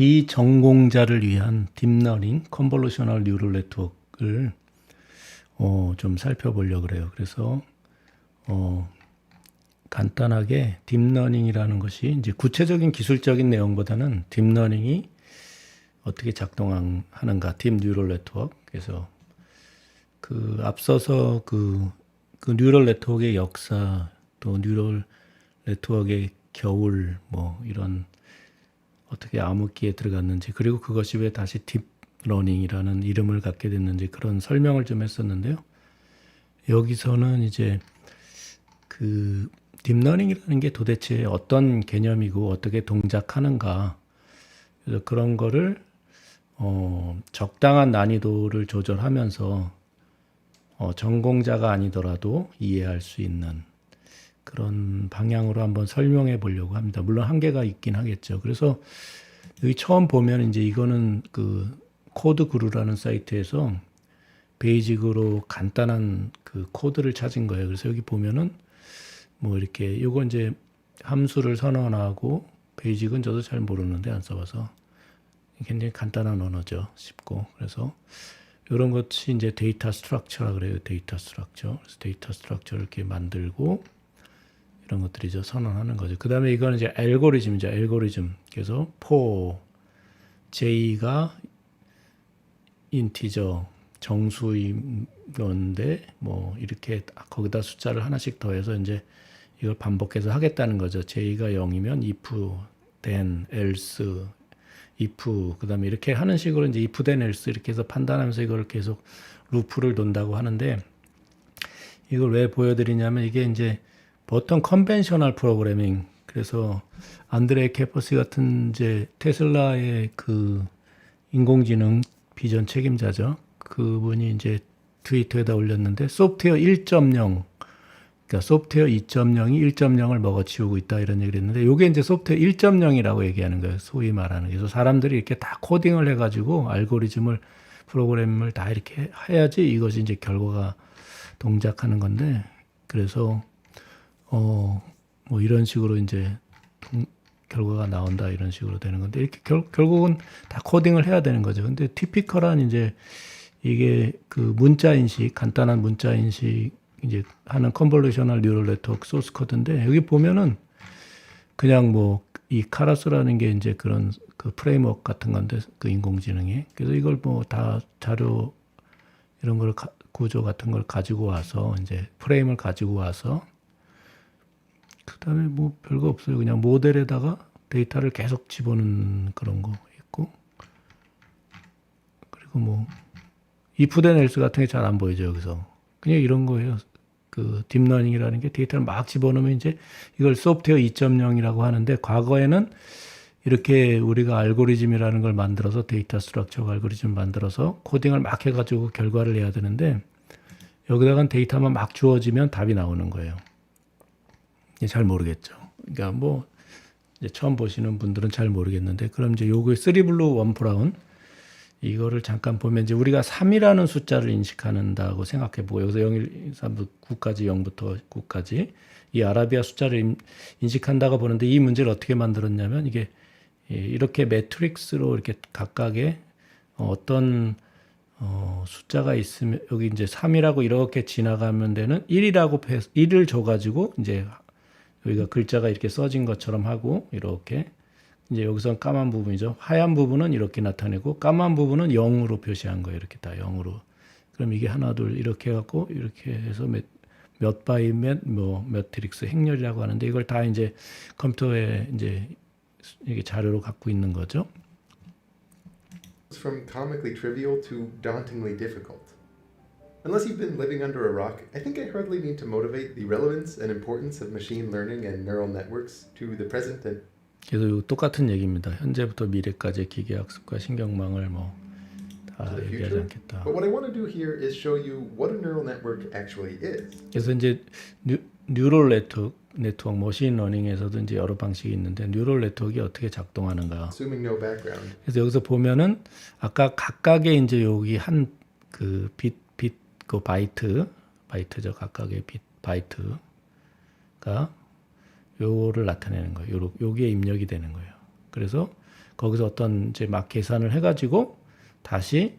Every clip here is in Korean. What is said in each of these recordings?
비전공자를 위한 딥러닝 컨볼루셔널 뉴럴 네트워크를 좀 살펴보려고 그래요. 그래서 간단하게 딥러닝이라는 것이 이제 구체적인 기술적인 내용보다는 딥러닝이 어떻게 작동하는가, 딥 뉴럴 네트워크. 그래서 그 앞서서 그 뉴럴 네트워크의 역사, 또 뉴럴 네트워크의 겨울, 뭐 이런 어떻게 암흑기에 들어갔는지, 그리고 그것이 왜 다시 딥러닝이라는 이름을 갖게 됐는지 그런 설명을 좀 했었는데요. 여기서는 이제 그 딥러닝이라는 게 도대체 어떤 개념이고 어떻게 동작하는가, 그래서 그런 거를 적당한 난이도를 조절하면서 전공자가 아니더라도 이해할 수 있는 그런 방향으로 한번 설명해 보려고 합니다. 물론 한계가 있긴 하겠죠. 그래서 여기 처음 보면 이제 이거는 그 코드 구루라는 사이트에서 베이직으로 간단한 그 코드를 찾은 거예요. 그래서 여기 보면은 뭐 이렇게 요거 이제 함수를 선언하고, 베이직은 저도 잘 모르는데 안 써봐서 굉장히 간단한 언어죠. 쉽고. 그래서 이런 것이 이제 데이터 스트럭처라 그래요. 데이터 스트럭처. 그래서 데이터 스트럭처를 이렇게 만들고 이런 것들이죠. 선언하는 거죠. 그 다음에 이거는 이제 알고리즘이죠. 알고리즘. 그래서 for j가 인티저 정수인데 뭐 이렇게 거기다 숫자를 하나씩 더해서 이제 이걸 반복해서 하겠다는 거죠. j가 0이면 if then else if, 그 다음에 이렇게 하는 식으로 이제 if then else 이렇게 해서 판단하면서 이걸 계속 루프를 돈다고 하는데, 이걸 왜 보여드리냐면 이게 이제 보통 컨벤셔널 프로그래밍, 그래서 안드레 캐퍼시 같은 이제 테슬라의 그 인공지능 비전 책임자죠. 그분이 이제 트위터에다 올렸는데 소프트웨어 1.0, 그러니까 소프트웨어 2.0이 1.0을 먹어치우고 있다 이런 얘기를 했는데, 이게 이제 소프트웨어 1.0이라고 얘기하는 거예요. 소위 말하는. 그래서 사람들이 이렇게 다 코딩을 해가지고 알고리즘을, 프로그램을 다 이렇게 해야지 이것이 이제 결과가 동작하는 건데, 그래서 뭐 이런 식으로 이제 결과가 나온다 이런 식으로 되는 건데, 이렇게 결국은 다 코딩을 해야 되는 거죠. 근데 티피컬한 이제 이게 그 문자 인식, 간단한 문자 인식 이제 하는 컨볼루셔널 뉴럴 네트워크 소스 코드인데, 여기 보면은 그냥 뭐 이 카라스라는 게 이제 그런 그 프레임워크 같은 건데, 그 인공지능이. 그래서 이걸 뭐 다 자료 이런 걸 구조 같은 걸 가지고 와서 이제 프레임을 가지고 와서, 그 다음에 뭐 별거 없어요. 그냥 모델에다가 데이터를 계속 집어넣는 그런 거 있고, 그리고 뭐 if then else 같은 게 잘 안 보이죠. 여기서 그냥 이런 거예요. 그 딥러닝이라는 게 데이터를 막 집어넣으면 이제 이걸 소프트웨어 2.0이라고 하는데, 과거에는 이렇게 우리가 알고리즘이라는 걸 만들어서, 데이터 스트럭처 알고리즘을 만들어서 코딩을 막 해가지고 결과를 내야 되는데, 여기다가 데이터만 막 주어지면 답이 나오는 거예요. 잘 모르겠죠. 그러니까 뭐 이제 처음 보시는 분들은 잘 모르겠는데, 그럼 이제 요거 3블루 1 브라운 이거를 잠깐 보면, 이제 우리가 3이라는 숫자를 인식한다고 생각해 보고, 여기서 0, 1, 2, 3, 9까지 0부터 9까지 이 아라비아 숫자를 인식한다고 보는데, 이 문제를 어떻게 만들었냐면, 이게 이렇게 매트릭스로 이렇게 각각의 어떤 숫자가 있으면, 여기 이제 3이라고 이렇게 지나가면 되는 1을 줘가지고 이제 여기가 글자가 이렇게 써진 것처럼 하고, 이렇게 이제 여기선 까만 부분이죠. 하얀 부분은 이렇게 나타내고 까만 부분은 0으로 표시한 거예요. 이렇게 다 0으로. 그럼 이게 하나 둘 이렇게 해갖고 이렇게 해서 몇 바이 몇 매트릭스 행렬이라고 하는데, 이걸 다 이제 컴퓨터에 이제 이게 자료로 갖고 있는 거죠. From comically trivial to dauntingly difficult. Unless you've been living under a rock, I think I hardly need to motivate the relevance and importance of machine learning and neural networks to the present and 그래서 똑같은 얘기입니다. 현재부터 미래까지 기계학습과 신경망을 뭐 다 to the 얘기하지 future. 않겠다. But what I want to do here is show you what a neural network actually is. 그래서 이제 뉴럴 네트워크 머신 러닝에서도 이제 여러 방식이 있는데, 뉴럴 네트워크가 어떻게 작동하는가. Assuming no background. 그래서 여기서 보면은 아까 각각의 이제 여기 한 그 그 바이트죠. 각각의 바이트가 요거를 나타내는 거예요. 여기에 입력이 되는 거예요. 그래서 거기서 어떤 이제 막 계산을 해가지고 다시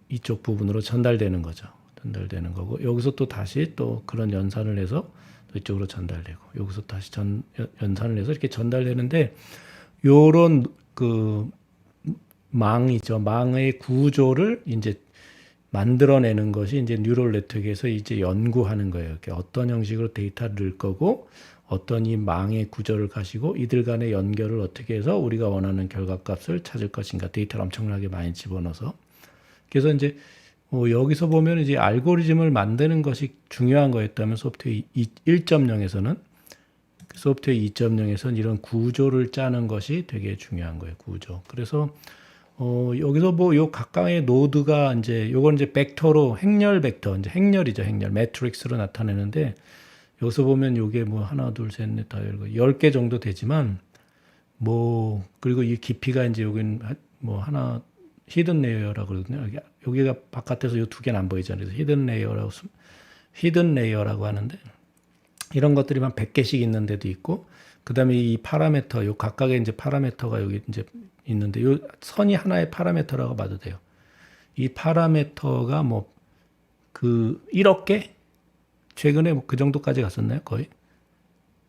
이쪽 부분으로 전달되는 거죠. 전달되는 거고 여기서 또 다시 또 그런 연산을 해서 또 이쪽으로 전달되고 여기서 다시 연산을 해서 이렇게 전달되는데 요런 그 망이죠. 망의 구조를 이제 만들어내는 것이 이제 뉴럴 네트워크에서 이제 연구하는 거예요. 이렇게 어떤 형식으로 데이터를 넣을 거고 어떤 이 망의 구조를 가지고 이들 간의 연결을 어떻게 해서 우리가 원하는 결과값을 찾을 것인가. 데이터를 엄청나게 많이 집어넣어서. 그래서 이제 여기서 보면 이제 알고리즘을 만드는 것이 중요한 거였다면 소프트웨어 1.0에서는 소프트웨어 2.0에서는 이런 구조를 짜는 것이 되게 중요한 거예요. 구조. 그래서 여기서 뭐 요 각각의 노드가 이제 요건 이제 벡터로 행렬 벡터 이제 행렬이죠. 행렬 매트릭스로 나타내는데 여기서 보면 요게 뭐 하나 둘 셋 넷 다 10개 정도 되지만 뭐 그리고 이 깊이가 이제 여기는 뭐 하나 히든 레이어라고 그러거든요. 여기가 바깥에서 요 두 개는 안 보이잖아요. 그래서 히든 레이어라고 하는데 이런 것들이 한 100개씩 있는 데도 있고 그다음에 이 파라미터 요 각각의 이제 파라미터가 여기 이제 있는데 요 선이 하나의 파라미터라고 봐도 돼요. 이 파라미터가 뭐 그 1억 개 최근에 뭐 그 정도까지 갔었나요? 거의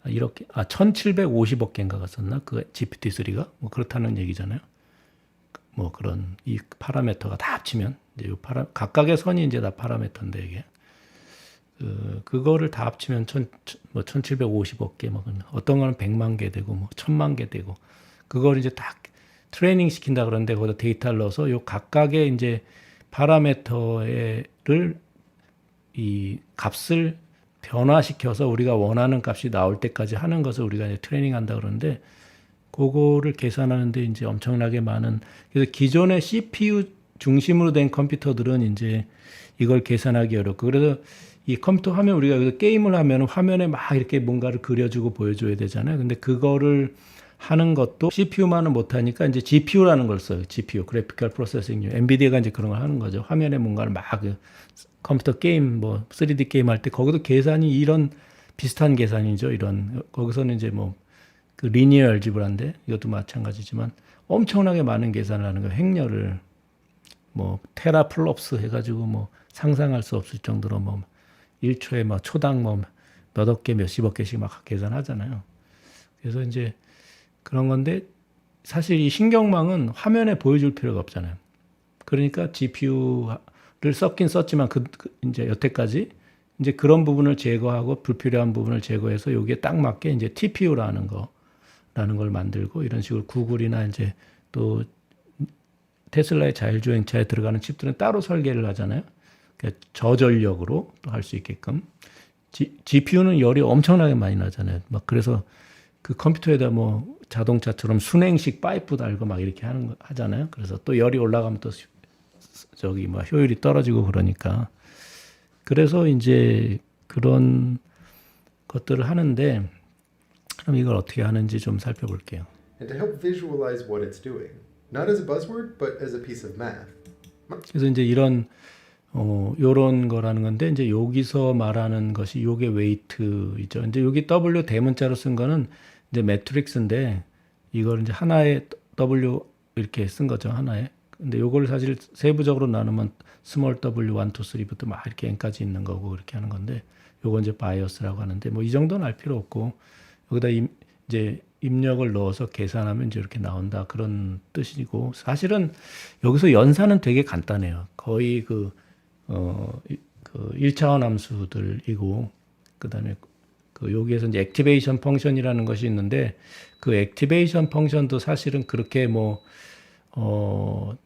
1750억 개인가 갔었나? 그 GPT-3가 뭐 그렇다는 얘기잖아요. 뭐 그런 이 파라미터가 다 합치면 이제 요 각각의 선이 이제 다 파라미터인데 이게 그거를 다 합치면 1750억 개, 뭐 어떤 거는 100만 개 되고 뭐 1000만 개 되고 그걸 이제 다 트레이닝 시킨다 그러는데 거기다 데이터를 넣어서 요 각각의 이제 파라미터를 이 값을 변화시켜서 우리가 원하는 값이 나올 때까지 하는 것을 우리가 이제 트레이닝 한다 그러는데 그거를 계산하는데 이제 엄청나게 많은 그래서 기존의 CPU 중심으로 된 컴퓨터들은 이제 이걸 계산하기 어렵고 그래서 이 컴퓨터 화면 우리가 여기서 게임을 하면 화면에 막 이렇게 뭔가를 그려주고 보여줘야 되잖아요. 근데 그거를 하는 것도 CPU만은 못하니까 이제 GPU라는 걸 써요. GPU, Graphical Processing Unit. 엔비디아가 이제 그런 걸 하는 거죠. 화면에 뭔가를 막 컴퓨터 게임, 뭐 3D 게임 할 때 거기도 계산이 이런 비슷한 계산이죠. 이런 거기서는 이제 뭐 그 리니어 알지브라인데 이것도 마찬가지지만 엄청나게 많은 계산을 하는 거예요. 행렬을 뭐 테라플롭스 해가지고 뭐 상상할 수 없을 정도로 뭐 1초에 뭐 초당 뭐 몇억 개, 몇십억 개씩 막 계산하잖아요. 그래서 이제 그런 건데 사실 이 신경망은 화면에 보여줄 필요가 없잖아요. 그러니까 GPU를 썼긴 썼지만 이제 여태까지 이제 그런 부분을 제거하고 불필요한 부분을 제거해서 여기에 딱 맞게 이제 TPU라는 걸 만들고 이런 식으로 구글이나 이제 또 테슬라의 자율주행차에 들어가는 칩들은 따로 설계를 하잖아요. 그러니까 저전력으로 또 할 수 있게끔. GPU는 열이 엄청나게 많이 나잖아요. 막 그래서 그 컴퓨터에다 뭐 자동차처럼 순행식 파이프 달고 막 이렇게 하잖아요. 그래서 또 열이 올라가면 또 저기 뭐 효율이 떨어지고 그러니까. 그래서 이제 그런 것들을 하는데 그럼 이걸 어떻게 하는지 좀 살펴볼게요. And to help visualize what it's doing, not as a buzzword, but as a piece of math. 그래서 이제 이런 요런 거라는 건데 이제 여기서 말하는 것이 요게 웨이트이죠. 이제 여기 W 대문자로 쓴 거는 이제 매트릭스인데 이걸 이제 하나의 W 이렇게 쓴 거죠. 하나에. 근데 요걸 사실 세부적으로 나누면 스몰 W 1, 2, 3부터 막 이렇게 n까지 있는 거고 그렇게 하는 건데 요건 이제 바이어스라고 하는데 뭐 이 정도는 알 필요 없고 여기다 이제 입력을 넣어서 계산하면 이제 이렇게 나온다 그런 뜻이고 사실은 여기서 연산은 되게 간단해요. 거의 그 1차원 함수들이고 그다음에 그 여기에서 이제 액티베이션 펑션이라는 것이 있는데 그 액티베이션 펑션도 사실은 그렇게 뭐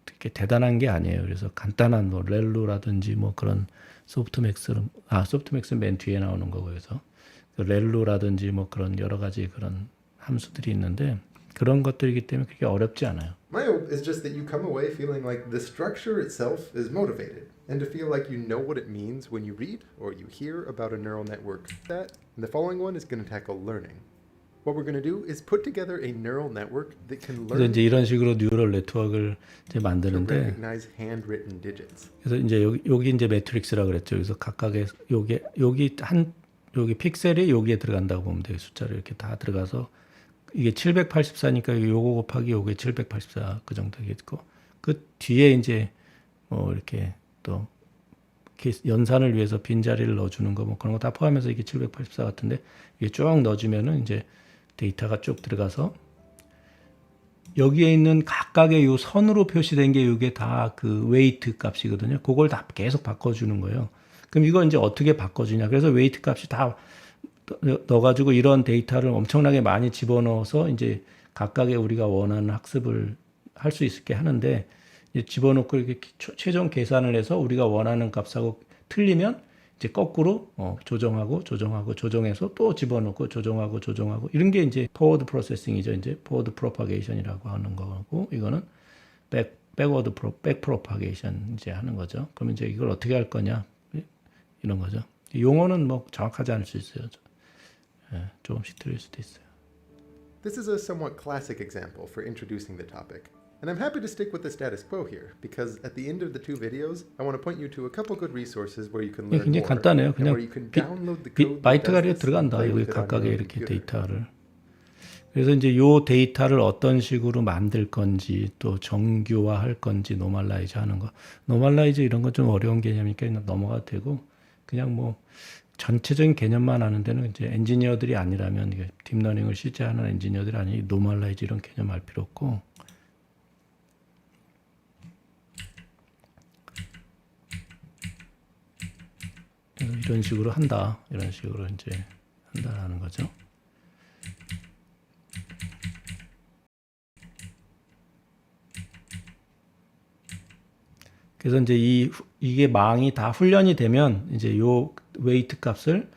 이렇게 대단한 게 아니에요. 그래서 간단한 뭐 렐루라든지 뭐 그런 소프트맥스는 맨 뒤에 나오는 거고 그래서 그 렐루라든지 뭐 그런 여러 가지 그런 함수들이 있는데 그런 것들이기 때문에 그렇게 어렵지 않아요. My hope is just that you come away feeling like the structure itself is motivated, and to feel like you know what it means when you read or you hear about a neural network. And the following one is going to tackle learning. What we're going to do is put together a neural network that can 그래서 learn 이제 이런 식으로 뉴럴 네트워크를 이제 to 만드는데 recognize handwritten digits. 그래서 이제 여기 이제 매트릭스라고 그랬죠. 그래서 각각의 여기 픽셀이 여기에 들어간다고 보면 돼요. 숫자를 이렇게 다 들어가서 이게 784니까 요거 곱하기 요게 784 그 정도 되겠고 그 뒤에 이제 뭐 이렇게 또 연산을 위해서 빈자리를 넣어주는 거 뭐 그런 거 다 포함해서 이게 784 같은데 이게 쭉 넣어주면은 이제 데이터가 쭉 들어가서 여기에 있는 각각의 요 선으로 표시된 게 이게 다 그 웨이트 값이거든요. 그걸 다 계속 바꿔주는 거예요. 그럼 이거 이제 어떻게 바꿔주냐? 그래서 웨이트 값이 다 넣어가지고 이런 데이터를 엄청나게 많이 집어넣어서 이제 각각의 우리가 원하는 학습을 할 수 있게 하는데 이제 집어넣고 이렇게 최종 계산을 해서 우리가 원하는 값하고 틀리면 이제 거꾸로 조정해서 또 집어넣고 조정하고 이런 게 이제 포워드 프로세싱이죠. 이제 포워드 프로파게이션이라고 하는 거고 이거는 백 프로파게이션 이제 하는 거죠. 그러면 이제 이걸 어떻게 할 거냐 이런 거죠. 용어는 뭐 정확하지 않을 수 있어요. 조금씩 틀릴 수도 있어요. This is a somewhat classic example for introducing the topic. And I'm happy to stick with the status quo here, because at the end of the two videos, I want to point you to a couple good resources where you can learn 굉장히 more, 간단해요. and 그냥 where you can download the code that 바이트가 does 이렇게 this and 들어간다. play 여기 with it on 각각의 your 이렇게 computer. 데이터를. 그래서 이제 요 데이터를 어떤 식으로 만들 건지 또 정규화할 건지 노멀라이즈 하는 거. 노멀라이즈 이런 건 좀 어려운 개념이니까 그냥 넘어가도 되고 그냥 뭐 전체적인 개념만 아는 데는 이제 엔지니어들이 아니라면 이게 딥러닝을 실제 하는 엔지니어들이 아니 노멀라이즈 이런 개념 알 필요 없고 이런 식으로 한다. 이런 식으로 이제 한다라는 거죠. 그래서 이제 이게 망이 다 훈련이 되면 이제 요 웨이트 값을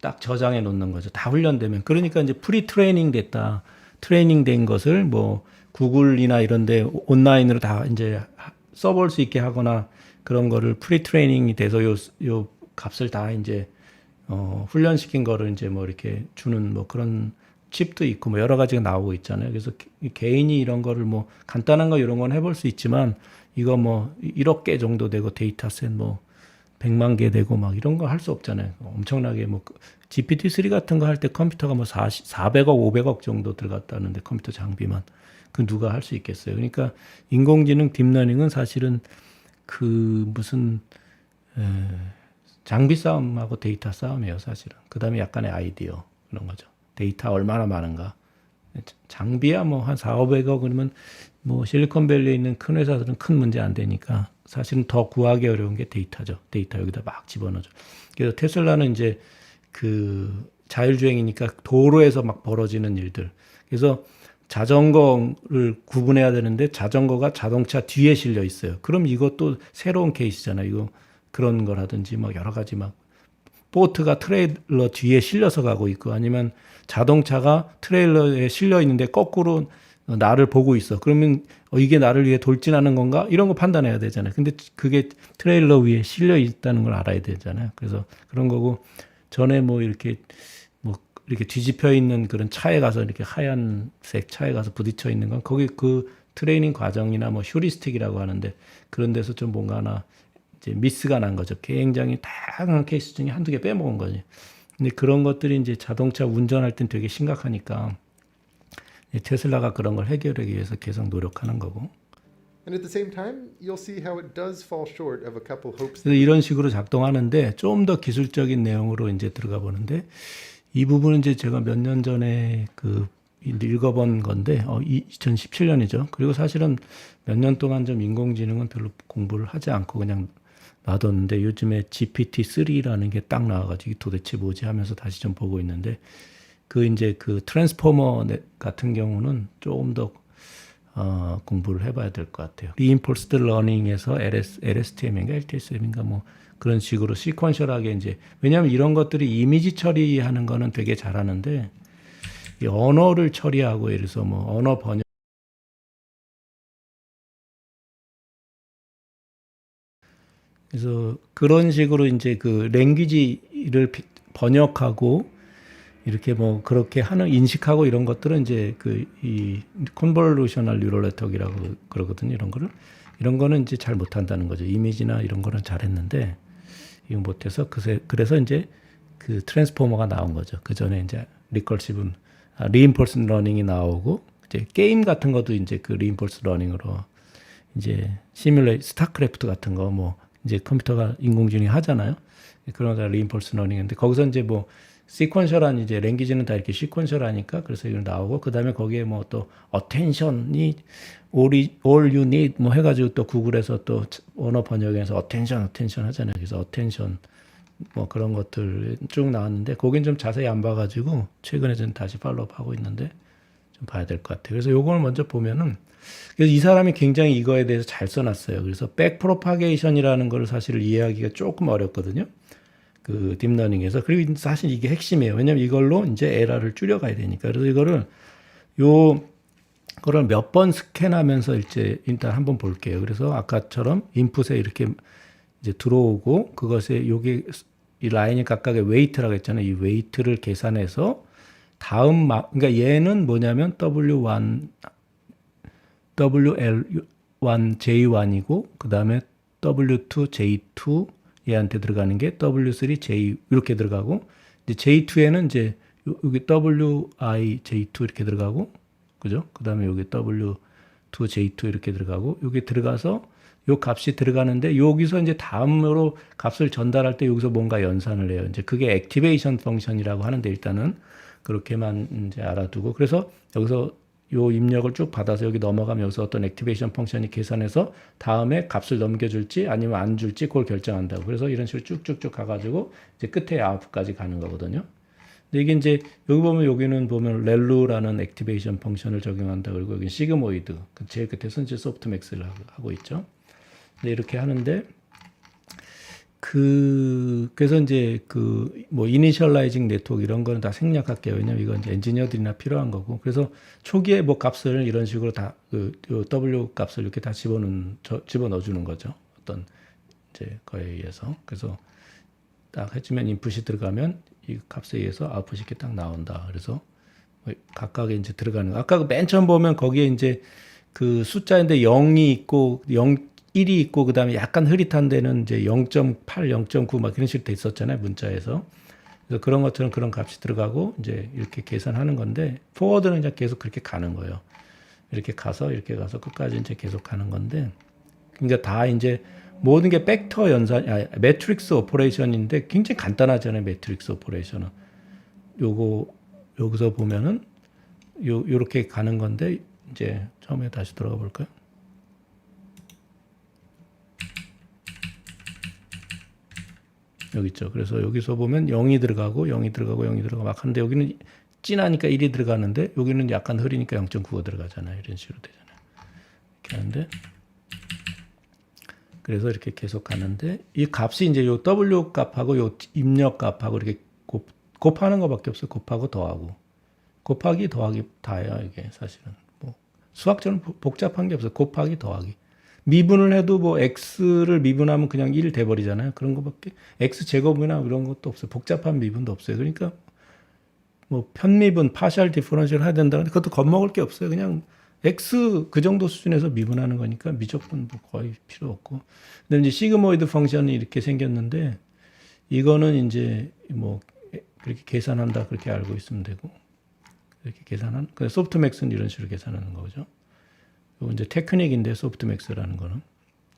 딱 저장해 놓는 거죠. 다 훈련되면. 그러니까 이제 프리 트레이닝 됐다. 트레이닝 된 것을 뭐 구글이나 이런 데 온라인으로 다 이제 써볼 수 있게 하거나 그런 거를 프리 트레이닝이 돼서 요 값을 다 이제 훈련시킨 거를 이제 뭐 이렇게 주는 뭐 그런 칩도 있고 뭐 여러 가지가 나오고 있잖아요. 그래서 개인이 이런 거를 뭐 간단한 거 이런 건 해볼 수 있지만 이거 뭐 1억 개 정도 되고 데이터셋 뭐 100만 개 되고 막 이런 거 할 수 없잖아요. 엄청나게 뭐 GPT-3 같은 거 할 때 컴퓨터가 뭐 400억, 500억 정도 들어갔다는데 컴퓨터 장비만 그 누가 할 수 있겠어요. 그러니까 인공지능 딥러닝은 사실은 그 무슨 장비 싸움하고 데이터 싸움이에요, 사실은. 그다음에 약간의 아이디어 그런 거죠. 데이터 얼마나 많은가. 장비야 뭐 한 4, 500억 그러면 뭐 실리콘밸리에 있는 큰 회사들은 큰 문제 안 되니까 사실은 더 구하기 어려운 게 데이터죠. 데이터 여기다 막 집어넣어줘. 그래서 테슬라는 이제 그 자율주행이니까 도로에서 막 벌어지는 일들. 그래서 자전거를 구분해야 되는데 자전거가 자동차 뒤에 실려 있어요. 그럼 이것도 새로운 케이스잖아요. 이거 그런 거라든지 막 여러 가지 막 보트가 트레일러 뒤에 실려서 가고 있고 아니면 자동차가 트레일러에 실려 있는데 거꾸로 나를 보고 있어. 그러면 이게 나를 위해 돌진하는 건가? 이런 거 판단해야 되잖아요. 근데 그게 트레일러 위에 실려 있다는 걸 알아야 되잖아요. 그래서 그런 거고 전에 뭐 이렇게 뒤집혀 있는 그런 차에 가서 이렇게 하얀색 차에 가서 부딪혀 있는 건 거기 그 트레이닝 과정이나 뭐 휴리스틱이라고 하는데 그런 데서 좀 뭔가 하나 이제 미스가 난 거죠. 굉장히 다양한 케이스 중에 한두 개 빼먹은 거지. 근데 그런 것들이 이제 자동차 운전할 땐 되게 심각하니까 테슬라가 그런 걸 해결하기 위해서 계속 노력하는 거고. And at the same time, you'll see how it does fall short of a couple hopes. 그래서 이런 식으로 작동하는데 좀 더 기술적인 내용으로 이제 들어가 보는데 이 부분은 이제 제가 몇 년 전에 그 읽어본 건데 2017년이죠. 그리고 사실은 몇 년 동안 좀 인공지능은 별로 공부를 하지 않고 그냥 놔뒀는데 요즘에 GPT-3라는 게 딱 나와가지고 도대체 뭐지 하면서 다시 좀 보고 있는데 그 이제 그 트랜스포머 같은 경우는 조금 더 공부를 해봐야 될 것 같아요. Reinforced Learning에서 LSTM인가 LTSM인가 뭐 그런 식으로 시퀀셜하게 이제 왜냐하면 이런 것들이 이미지 처리하는 거는 되게 잘하는데 이 언어를 처리하고 예를 들어서 뭐 언어 번역 그래서 그런 식으로 이제 그 랭귀지를 번역하고 이렇게 뭐 그렇게 하는 인식하고 이런 것들은 이제 그 이 컨볼루셔널 뉴럴 네트워크라고 그러거든요. 이런 거는 이제 잘 못한다는 거죠. 이미지나 이런 거는 잘했는데 이거 못해서 그래서 이제 그 트랜스포머가 나온 거죠. 그 전에 이제 리컬시브 reinforcement learning이 나오고 이제 게임 같은 것도 이제 그 reinforcement learning으로 이제 스타크래프트 같은 거 뭐 이제 컴퓨터가 인공지능이 하잖아요. 그런 거 reinforcement learning인데 거기서 이제 뭐 시퀀셜한 이제 랭귀지는 다 이렇게 시퀀셜하니까 그래서 이거 나오고 그다음에 거기에 뭐 또 attention이 all you need 뭐 해가지고 또 구글에서 또 언어 번역에서 attention 하잖아요. 그래서 attention 뭐 그런 것들 쭉 나왔는데 거긴 좀 자세히 안 봐가지고 최근에 좀 다시 팔로우업 하고 있는데 좀 봐야 될 것 같아요. 그래서 요걸 먼저 보면은 그래서 이 사람이 굉장히 이거에 대해서 잘 써놨어요. 그래서 백프로파게이션이라는 걸 사실 이해하기가 조금 어렵거든요. 그 딥러닝에서 그리고 사실 이게 핵심이에요. 왜냐면 이걸로 이제 에러를 줄여가야 되니까. 그래서 거를 몇 번 스캔하면서 이제 일단 한번 볼게요. 그래서 아까처럼 인풋에 이렇게 이제 들어오고 그것에 요게 이 라인이 각각의 웨이트라고 했잖아요. 이 웨이트를 계산해서 그러니까 얘는 뭐냐면 W1 WL1J1이고 그다음에 W2 J2 얘한테 들어가는 게 W3 J 이렇게 들어가고 이제 J2에는 이제 여기 WI J2 이렇게 들어가고 그죠? 그다음에 여기 W2 J2 이렇게 들어가고 여기 들어가서 요 값이 들어가는데 여기서 이제 다음으로 값을 전달할 때 여기서 뭔가 연산을 해요. 이제 그게 액티베이션 펑션이라고 하는데 일단은 그렇게만 이제 알아두고 그래서 여기서 요 입력을 쭉 받아서 여기 넘어가면 여기서 어떤 액티베이션 펑션이 계산해서 다음에 값을 넘겨줄지 아니면 안 줄지 그걸 결정한다고. 그래서 이런 식으로 쭉쭉쭉 가가지고 이제 끝에 아웃까지 가는 거거든요. 근데 이게 이제 여기 보면 여기는 보면 렐루라는 액티베이션 펑션을 적용한다. 그리고 여기 시그모이드 제일 끝에서 이제 소프트맥스를 하고 있죠. 근데 이렇게 하는데 그래서 이제 뭐 이니셜라이징 네트워크 이런 거는 다 생략할게요. 왜냐면 이건 이제 엔지니어들이나 필요한 거고. 그래서 초기에 뭐 값을 이런 식으로 다 W 값을 이렇게 다 집어넣어 주는 거죠. 어떤 이제 거에 의해서. 그래서 딱 해주면 인풋이 들어가면 이 값에 의해서 아웃풋이 이렇게 딱 나온다. 그래서 각각에 이제 들어가는 거. 아까 그 맨 처음 보면 거기에 이제 그 숫자인데 0이 있고 1이 있고 그다음에 약간 흐릿한 데는 이제 0.8, 0.9 막 그런 식으로 돼 있었잖아요. 문자에서. 그래서 그런 것처럼 그런 값이 들어가고 이제 이렇게 계산하는 건데 포워드는 이제 계속 그렇게 가는 거예요. 이렇게 가서 끝까지 이제 계속 가는 건데 그러니까 다 이제 모든 게 벡터 매트릭스 오퍼레이션인데 굉장히 간단하잖아요. 매트릭스 오퍼레이션은. 여기서 보면은 요렇게 가는 건데 이제 처음에 다시 들어가 볼까요? 여기 있죠. 그래서 여기서 보면 0이 들어가고 막 하는데 여기는 진하니까 1이 들어가는데 여기는 약간 흐리니까 0.95 들어가잖아요. 이런 식으로 되잖아요. 이렇게 하는데 그래서 이렇게 계속 가는데 이 값이 이제 요 W 값하고 요 입력 값하고 이렇게 곱하는 것밖에 없어요. 곱하고 더하고 곱하기 더하기 다예요. 이게 사실은 뭐 수학적으로 복잡한 게 없어요. 곱하기 더하기. 미분을 해도 뭐 x를 미분하면 그냥 1 돼버리잖아요. 그런 것밖에 x 제곱이나 이런 것도 없어요. 복잡한 미분도 없어요. 그러니까 뭐 편미분, 파셜 디퍼런셜 해야 된다는데 그것도 겁먹을 게 없어요. 그냥 x 그 정도 수준에서 미분하는 거니까 미적분 뭐 거의 필요 없고. 근데 이제 시그모이드 펑션이 이렇게 생겼는데 이거는 이제 뭐 그렇게 계산한다 그렇게 알고 있으면 되고 이렇게 계산한. 소프트맥스는 이런 식으로 계산하는 거죠. 이거 이제 테크닉인데 소프트맥스라는 거는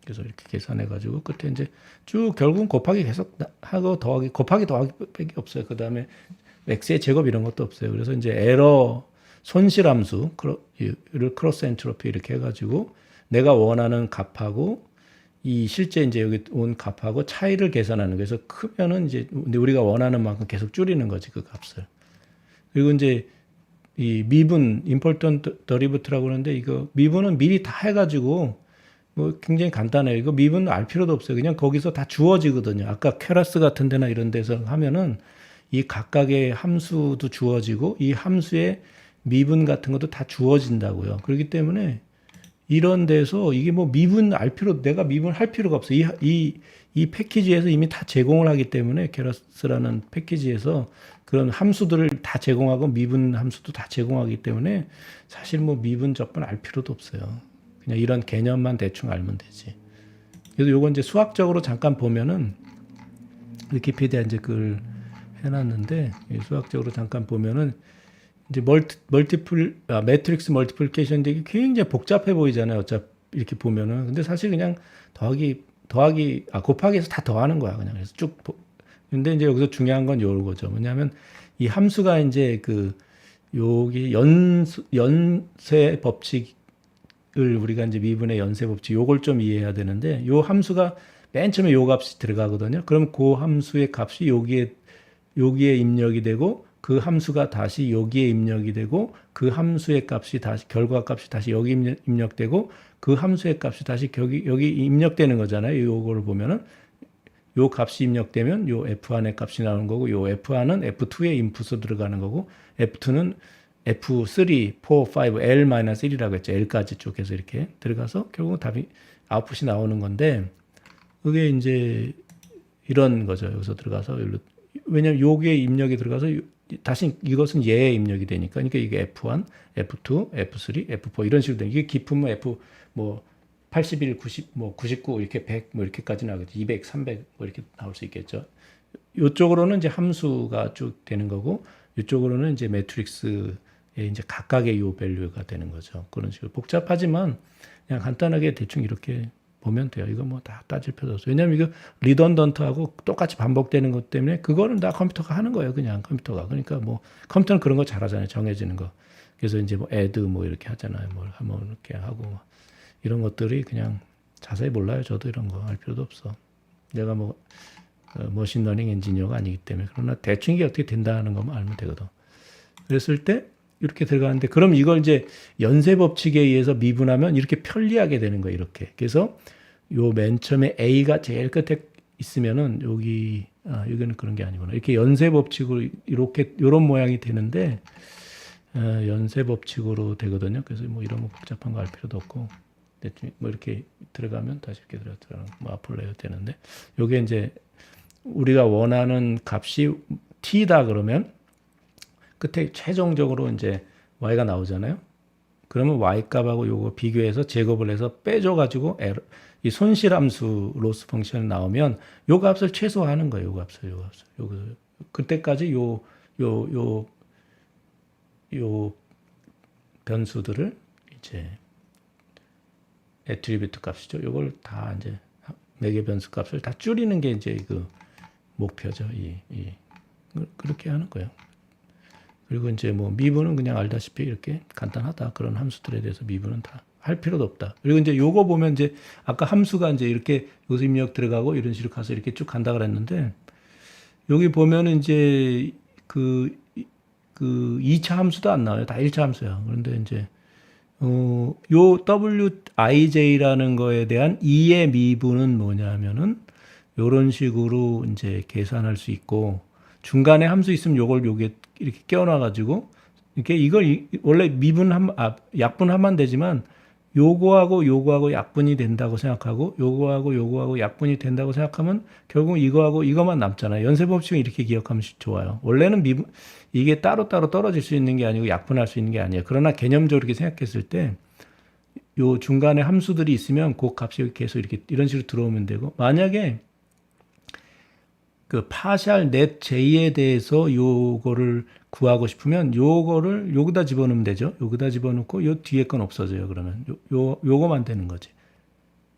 그래서 이렇게 계산해가지고 끝에 이제 쭉 결국은 곱하기 계속 하고 더하기 곱하기 더하기밖에 없어요. 그 다음에 x의 제곱 이런 것도 없어요. 그래서 이제 에러 손실함수를 크로스 엔트로피 이렇게 해가지고 내가 원하는 값하고 이 실제 이제 여기 온 값하고 차이를 계산하는 거예요. 그래서 크면은 이제 우리가 원하는 만큼 계속 줄이는 거지 그 값을. 그리고 이제 이 미분 임포턴트 더리브트라고 하는데 이거 미분은 미리 다 해가지고 뭐 굉장히 간단해요. 이거 미분 알 필요도 없어요. 그냥 거기서 다 주어지거든요. 아까 퀘러스 같은 데나 이런 데서 하면은 이 각각의 함수도 주어지고 이 함수의 미분 같은 것도 다 주어진다고요. 그렇기 때문에 이런 데서 이게 뭐 내가 미분 할 필요가 없어요. 이 패키지에서 이미 다 제공을 하기 때문에 퀘러스라는 패키지에서 그런 함수들을 다 제공하고 미분 함수도 다 제공하기 때문에 사실 뭐 미분 적분 알 필요도 없어요. 그냥 이런 개념만 대충 알면 되지. 그래서 요건 이제 수학적으로 잠깐 보면은 위키피디아 이제 그걸 해놨는데 수학적으로 잠깐 보면은 이제 매트릭스 멀티플리케이션 이게 굉장히 복잡해 보이잖아요. 어차피 이렇게 보면은. 근데 사실 그냥 곱하기해서 다 더하는 거야. 그냥 그래서 근데 이제 여기서 중요한 건 요거죠. 뭐냐면 이 함수가 이제 여기 연쇄 법칙을 우리가 이제 미분의 연쇄 법칙 요걸 좀 이해해야 되는데 요 함수가 맨 처음에 요 값이 들어가거든요. 그럼 그 함수의 값이 여기에 입력이 되고 그 함수가 다시 여기에 입력이 되고 그 함수의 값이 다시 결과 값이 다시 여기 입력되고 그 함수의 값이 다시 여기 입력되는 거잖아요. 요거를 보면은 요 값이 입력되면 요 F1의 값이 나오는 거고 요 F1은 F2의 인풋으로 들어가는 거고 F2는 F3, 4, 5, L-1이라고 했죠. L까지 쭉 해서 이렇게 들어가서 결국 답이 아웃풋이 나오는 건데 그게 이제 이런 거죠. 여기서 들어가서 왜냐면 요게 입력이 들어가서 다시 이것은 얘에 입력이 되니까 그러니까 이게 F1, F2, F3, F4 이런 식으로 돼. 이게 깊으면 F 뭐 81, 90, 뭐 99 이렇게 100 뭐 이렇게까지 나오겠죠. 200, 300 뭐 이렇게 나올 수 있겠죠. 이쪽으로는 이제 함수가 쭉 되는 거고 이쪽으로는 이제 매트릭스의 이제 각각의 요 밸류가 되는 거죠. 그런 식으로 복잡하지만 그냥 간단하게 대충 이렇게 보면 돼요. 이거 뭐 다 따질 필요 없어요. 왜냐면 이거 리던던트하고 똑같이 반복되는 것 때문에 그거는 다 컴퓨터가 하는 거예요. 그냥 컴퓨터가. 그러니까 뭐 컴퓨터는 그런 거 잘하잖아요. 정해지는 거. 그래서 이제 뭐 add 뭐 이렇게 하잖아요. 뭘 한번 이렇게 하고 이런 것들이 그냥 자세히 몰라요. 저도 이런 거 할 필요도 없어. 내가 뭐 머신러닝 엔지니어가 아니기 때문에 그러나 대충 이게 어떻게 된다는 것만 알면 되거든. 그랬을 때 이렇게 들어가는데 그럼 이걸 이제 연쇄 법칙에 의해서 미분하면 이렇게 편리하게 되는 거예요. 이렇게. 그래서 요 맨 처음에 A가 제일 끝에 있으면은 여기는 그런 게 아니구나. 이렇게 연쇄 법칙으로 이렇게 요런 모양이 되는데 연쇄 법칙으로 되거든요. 그래서 뭐 이런 거 복잡한 거 알 필요도 없고 대충 뭐 이렇게 들어가면 다시 이렇게 들어가면 뭐 앞으로 해야 되는데 요게 이제 우리가 원하는 값이 t다 그러면 끝에 최종적으로 이제 y가 나오잖아요. 그러면 y 값하고 요거 비교해서 제곱을 해서 빼줘가지고 이 손실함수 로스 펑션이 나오면 요 값을 최소화하는 거예요. 요 값을. 그때까지 요 변수들을 이제 애트리뷰트 값이죠. 요걸 다 이제 매개 변수 값을 다 줄이는 게 이제 그 목표죠. 그렇게 하는 거예요. 그리고 이제 뭐 미분은 그냥 알다시피 이렇게 간단하다. 그런 함수들에 대해서 미분은 다 할 필요도 없다. 그리고 이제 요거 보면 이제 아까 함수가 이제 이렇게 여기서 입력 들어가고 이런 식으로 가서 이렇게 쭉 간다 그랬는데 여기 보면은 이제 그 2차 함수도 안 나와요. 다 1차 함수야. 그런데 이제 요 WIJ라는 거에 대한 2의 미분은 뭐냐면은 요런 식으로 이제 계산할 수 있고 중간에 함수 있으면 요걸 요게 이렇게 끼워놔 가지고 이렇게 이걸 원래 약분하면 되지만 요거하고 약분이 된다고 생각하고 요거하고 약분이 된다고 생각하면 결국 이거하고 이거만 남잖아요. 연쇄법칙은 이렇게 기억하면 좋아요. 원래는 이게 따로따로 떨어질 수 있는 게 아니고 약분할 수 있는 게 아니에요. 그러나 개념적으로 이렇게 생각했을 때 요 중간에 함수들이 있으면 그 값이 계속 이렇게 이런 식으로 들어오면 되고 만약에 그 파샬 넷 J에 대해서 요거를 구하고 싶으면 요거를 여기다 집어넣으면 되죠. 여기다 집어넣고 요 뒤에 건 없어져요. 그러면 요거만 되는 거지.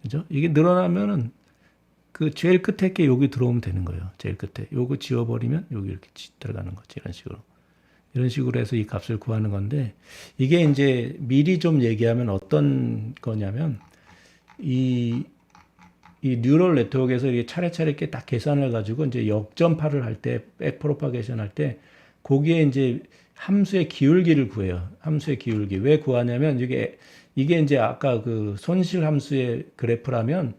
그죠? 이게 늘어나면은 그 제일 끝에 게 여기 들어오면 되는 거예요. 제일 끝에. 요거 지워버리면 여기 이렇게 들어가는 거지. 이런 식으로. 이런 식으로 해서 이 값을 구하는 건데 이게 이제 미리 좀 얘기하면 어떤 거냐면 이 뉴럴 네트워크에서 이게 차례차례 이렇게 딱 계산을 가지고 이제 역전파를 할 때, 백 프로파게이션 할 때, 거기에 이제 함수의 기울기를 구해요. 함수의 기울기. 왜 구하냐면 이게 이제 아까 그 손실 함수의 그래프라면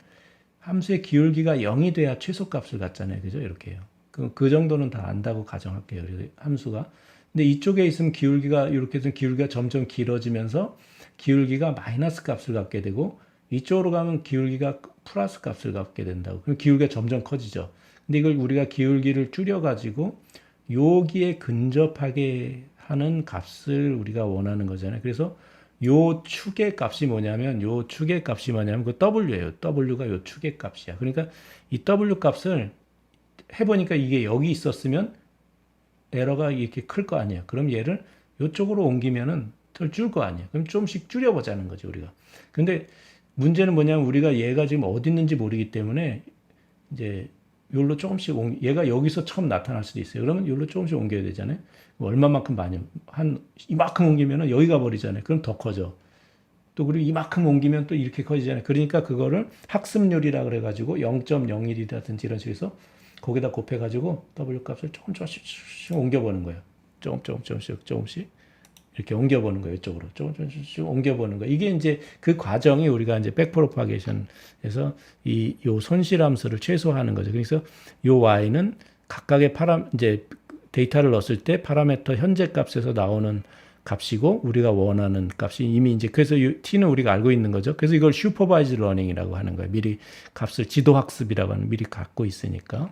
함수의 기울기가 0이 돼야 최소값을 갖잖아요. 그죠? 이렇게 해요. 그 정도는 다 안다고 가정할게요. 함수가. 근데 이쪽에 있으면 기울기가 이렇게 해서 기울기가 점점 길어지면서 기울기가 마이너스 값을 갖게 되고 이쪽으로 가면 기울기가 플러스 값을 갖게 된다고. 그럼 기울기가 점점 커지죠. 근데 이걸 우리가 기울기를 줄여가지고 여기에 근접하게 하는 값을 우리가 원하는 거잖아요. 그래서 요 축의 값이 뭐냐면 그 W예요. W가 요 축의 값이야. 그러니까 이 W 값을 해보니까 이게 여기 있었으면 에러가 이렇게 클 거 아니에요. 그럼 얘를 이쪽으로 옮기면은 덜 줄 거 아니에요. 그럼 좀씩 줄여보자는 거죠, 우리가. 근데 문제는 뭐냐면 우리가 얘가 지금 어디 있는지 모르기 때문에 이제 요로 조금씩 얘가 여기서 처음 나타날 수도 있어요. 그러면 요로 조금씩 옮겨야 되잖아요. 얼마만큼 많이 한 이만큼 옮기면은 여기 가 버리잖아요. 그럼 더 커져. 또 그리고 이만큼 옮기면 또 이렇게 커지잖아요. 그러니까 그거를 학습률이라 그래가지고 0.01이라든지 이런 식으로 해서 거기다 곱해가지고 W 값을 조금씩 옮겨보는 거예요. 조금씩 이렇게 옮겨보는 거예요. 이쪽으로 조금씩 옮겨보는 거예요. 이게 이제 그 과정이 우리가 이제 백프로파게이션에서 요 손실함수를 최소화하는 거죠. 그래서 요 y는 각각의 이제 데이터를 넣었을 때 파라미터 현재 값에서 나오는 값이고 우리가 원하는 값이 이미 이제 그래서 t는 우리가 알고 있는 거죠. 그래서 이걸 슈퍼바이즈 러닝이라고 하는 거예요. 미리 값을 지도 학습이라고 하는 미리 갖고 있으니까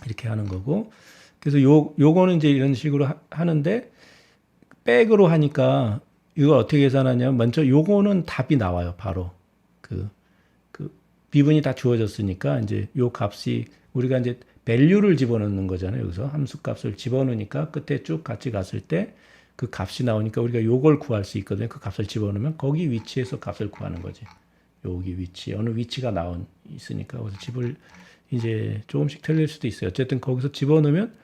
이렇게 하는 거고. 그래서 요거는 이제 이런 식으로 하는데 백으로 하니까 이걸 어떻게 계산하냐면 먼저 요거는 답이 나와요. 바로 그 미분이 다 주어졌으니까 이제 요 값이 우리가 이제 밸류를 집어넣는 거잖아요. 여기서 함수 값을 집어넣으니까 끝에 쭉 같이 갔을 때 그 값이 나오니까 우리가 요걸 구할 수 있거든요. 그 값을 집어넣으면 거기 위치에서 값을 구하는 거지. 여기 위치 어느 위치가 있으니까 그래서 집을 이제 조금씩 틀릴 수도 있어요. 어쨌든 거기서 집어넣으면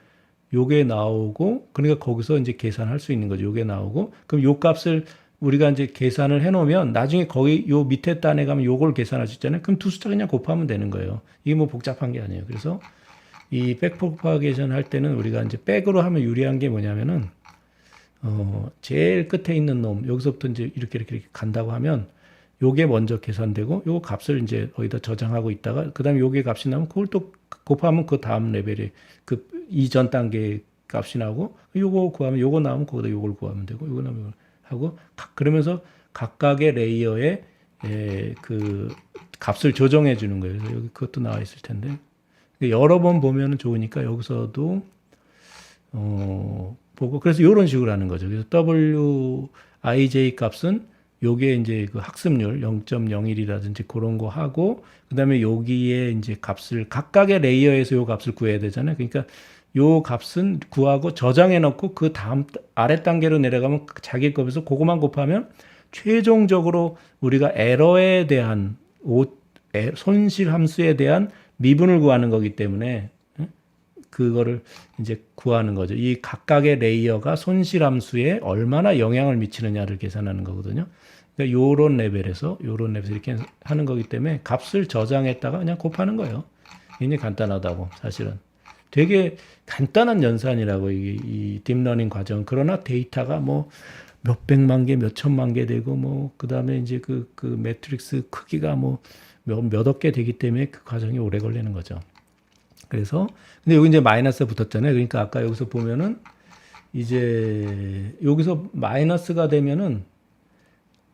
요게 나오고 그러니까 거기서 이제 계산할 수 있는 거죠. 요게 나오고 그럼 요 값을 우리가 이제 계산을 해놓으면 나중에 거기 요 밑에 단에 가면 요걸 계산할 수 있잖아요. 그럼 두 숫자 그냥 곱하면 되는 거예요. 이게 뭐 복잡한 게 아니에요. 그래서 이 백프로파게이션 할 때는 우리가 이제 백으로 하면 유리한 게 뭐냐면은 제일 끝에 있는 놈 여기서부터 이제 이렇게 간다고 하면 요게 먼저 계산되고 요 값을 이제 어디다 저장하고 있다가 그다음에 요게 값이 나면 그걸 또 곱하면 그 다음 레벨에 그 이전 단계 값이 나오고 요거 구하면 요거 나오면 거기다 요걸 구하면 되고 요거 나오면 요걸 하고 그러면서 각각의 레이어에 그 값을 조정해 주는 거예요. 그래서 여기 그것도 나와 있을 텐데 여러 번 보면은 좋으니까 여기서도 보고 그래서 이런 식으로 하는 거죠. 그래서 WIJ 값은 요게 이제 그 학습률 0.01이라든지 그런 거 하고 그다음에 여기에 이제 값을 각각의 레이어에서 요 값을 구해야 되잖아요. 그러니까 요 값은 구하고 저장해 놓고 그 다음 아래 단계로 내려가면 자기 값에서 그거만 곱하면 최종적으로 우리가 에러에 대한 손실 함수에 대한 미분을 구하는 거기 때문에 그거를 이제 구하는 거죠. 이 각각의 레이어가 손실 함수에 얼마나 영향을 미치느냐를 계산하는 거거든요. 그러니까 요런 레벨에서 이렇게 하는 거기 때문에 값을 저장했다가 그냥 곱하는 거예요. 굉장히 간단하다고 사실은. 되게 간단한 연산이라고 이 딥러닝 과정. 그러나 데이터가 뭐 몇백만 개, 몇천만 개 되고 뭐 그다음에 이제 그 매트릭스 크기가 뭐 몇억 개 되기 때문에 그 과정이 오래 걸리는 거죠. 그래서 근데 여기 이제 마이너스 붙었잖아요. 그러니까 아까 여기서 보면은 이제 여기서 마이너스가 되면은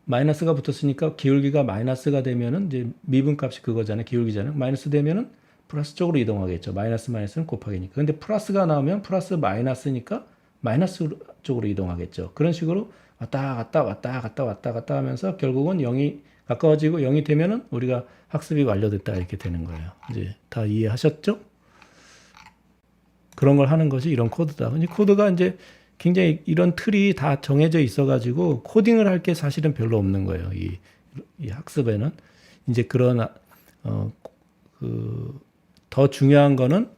마이너스가 붙었으니까 기울기가 마이너스가 되면은 이제 미분값이 그거잖아요. 기울기잖아요. 마이너스 되면은 플러스 쪽으로 이동하겠죠. 마이너스는 곱하기니까. 근데 플러스가 나오면 플러스 마이너스니까 마이너스 쪽으로 이동하겠죠. 그런 식으로 왔다 갔다 하면서 결국은 0이 가까워지고 0이 되면은 우리가 학습이 완료됐다 이렇게 되는 거예요. 이제 다 이해하셨죠? 그런 걸 하는 것이 이런 코드다. 근데 코드가 이제 굉장히 이런 틀이 다 정해져 있어가지고 코딩을 할 게 사실은 별로 없는 거예요. 이 학습에는 이제 그런 더 중요한 거는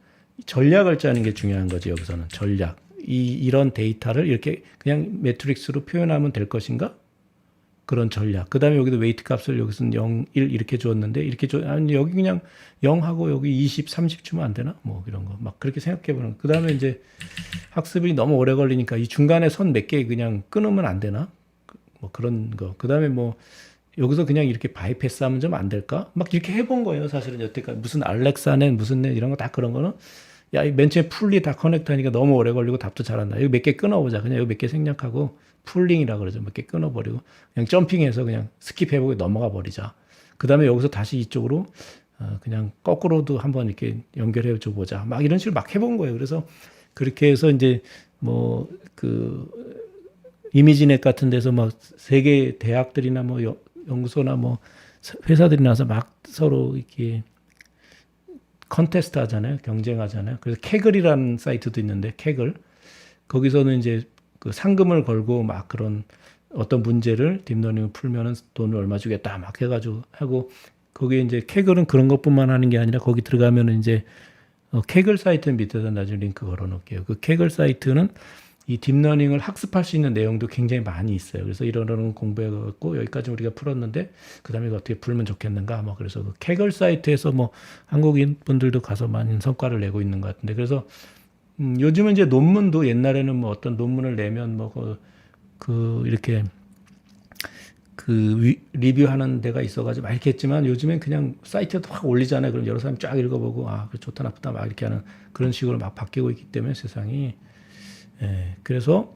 전략을 짜는 게 중요한 거지. 여기서는 전략. 이런 데이터를 이렇게 그냥 매트릭스로 표현하면 될 것인가? 그런 전략. 그 다음에 여기도 웨이트 값을 여기서는 0, 1 이렇게 줬는데 아니 여기 그냥 0하고 여기 20, 30 주면 안 되나? 뭐 이런 거. 막 그렇게 생각해 보는. 그 다음에 이제 학습이 너무 오래 걸리니까 이 중간에 선 몇 개 그냥 끊으면 안 되나? 뭐 그런 거. 그 다음에 뭐 여기서 그냥 이렇게 바이패스 하면 좀 안 될까? 막 이렇게 해본 거예요. 사실은 여태까지 무슨 알렉사넷 무슨 넷 이런 거 다 그런 거는 야, 맨 처음에 풀리 다 커넥트 하니까 너무 오래 걸리고 답도 잘한다. 여기 몇 개 끊어보자. 그냥 여기 몇 개 생략하고 풀링이라 그러죠. 몇 개 끊어버리고 그냥 점핑해서 그냥 스킵해보고 넘어가 버리자. 그 다음에 여기서 다시 이쪽으로 그냥 거꾸로도 한번 이렇게 연결해 줘 보자. 막 이런 식으로 막 해본 거예요. 그래서 그렇게 해서 이제 뭐 이미지넷 같은 데서 막 세계 대학들이나 뭐 연구소나 뭐 회사들이 나서 막 서로 이렇게 컨테스트 하잖아요. 경쟁하잖아요. 그래서 캐글이라는 사이트도 있는데 캐글 거기서는 이제 그 상금을 걸고 막 그런 어떤 문제를 딥러닝을 풀면은 돈을 얼마 주겠다 막 해가지고 하고 거기에 이제 케글은 그런 것뿐만 하는 게 아니라 거기 들어가면은 이제 케글 사이트 밑에다 나중에 링크 걸어놓을게요. 그 케글 사이트는 이 딥러닝을 학습할 수 있는 내용도 굉장히 많이 있어요. 그래서 이런 공부해갖고 여기까지 우리가 풀었는데 그 다음에 어떻게 풀면 좋겠는가 뭐 그래서 그 케글 사이트에서 뭐 한국인 분들도 가서 많은 성과를 내고 있는 것 같은데 그래서 요즘은 이제 논문도 옛날에는 뭐 어떤 논문을 내면 뭐 이렇게 리뷰하는 데가 있어가지고 막 이렇게 했지만 요즘엔 그냥 사이트에도 확 올리잖아요. 그럼 여러 사람이 쫙 읽어보고 좋다 나쁘다 막 이렇게 하는 그런 식으로 막 바뀌고 있기 때문에 세상이 그래서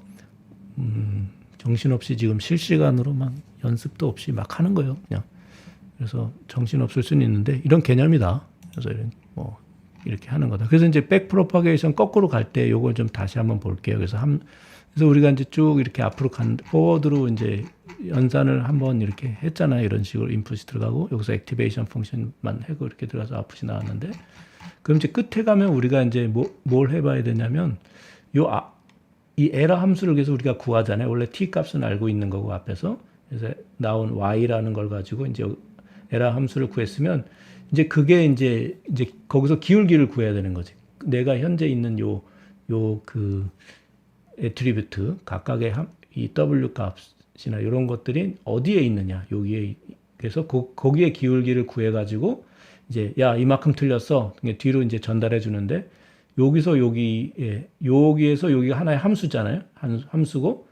정신없이 지금 실시간으로 막 연습도 없이 막 하는 거예요. 그냥 그래서 정신없을 수는 있는데 이런 개념이다. 그래서 뭐 이렇게 하는 거다. 그래서 이제 백 프로파게이션 거꾸로 갈 때 요걸 좀 다시 한번 볼게요. 그래서 우리가 이제 쭉 이렇게 앞으로 포워드로 이제 연산을 한번 이렇게 했잖아요. 이런 식으로 인풋이 들어가고 여기서 액티베이션 펑션만 하고 이렇게 들어가서 아웃풋이 나왔는데 그럼 이제 끝에 가면 우리가 이제 뭘 해봐야 되냐면 이 에러 함수를 계속 우리가 구하잖아요. 원래 t 값은 알고 있는 거고 앞에서 그래서 나온 y라는 걸 가지고 이제 에러 함수를 구했으면 이제 그게 이제 거기서 기울기를 구해야 되는 거지. 내가 현재 있는 그 애트리뷰트 각각의 이 w 값이나 이런 것들이 어디에 있느냐 여기에 그래서 거기에 기울기를 구해 가지고 이제 야 이만큼 틀렸어 뒤로 이제 전달해 주는데 여기서 여기에서 여기가 하나의 함수잖아요. 함수고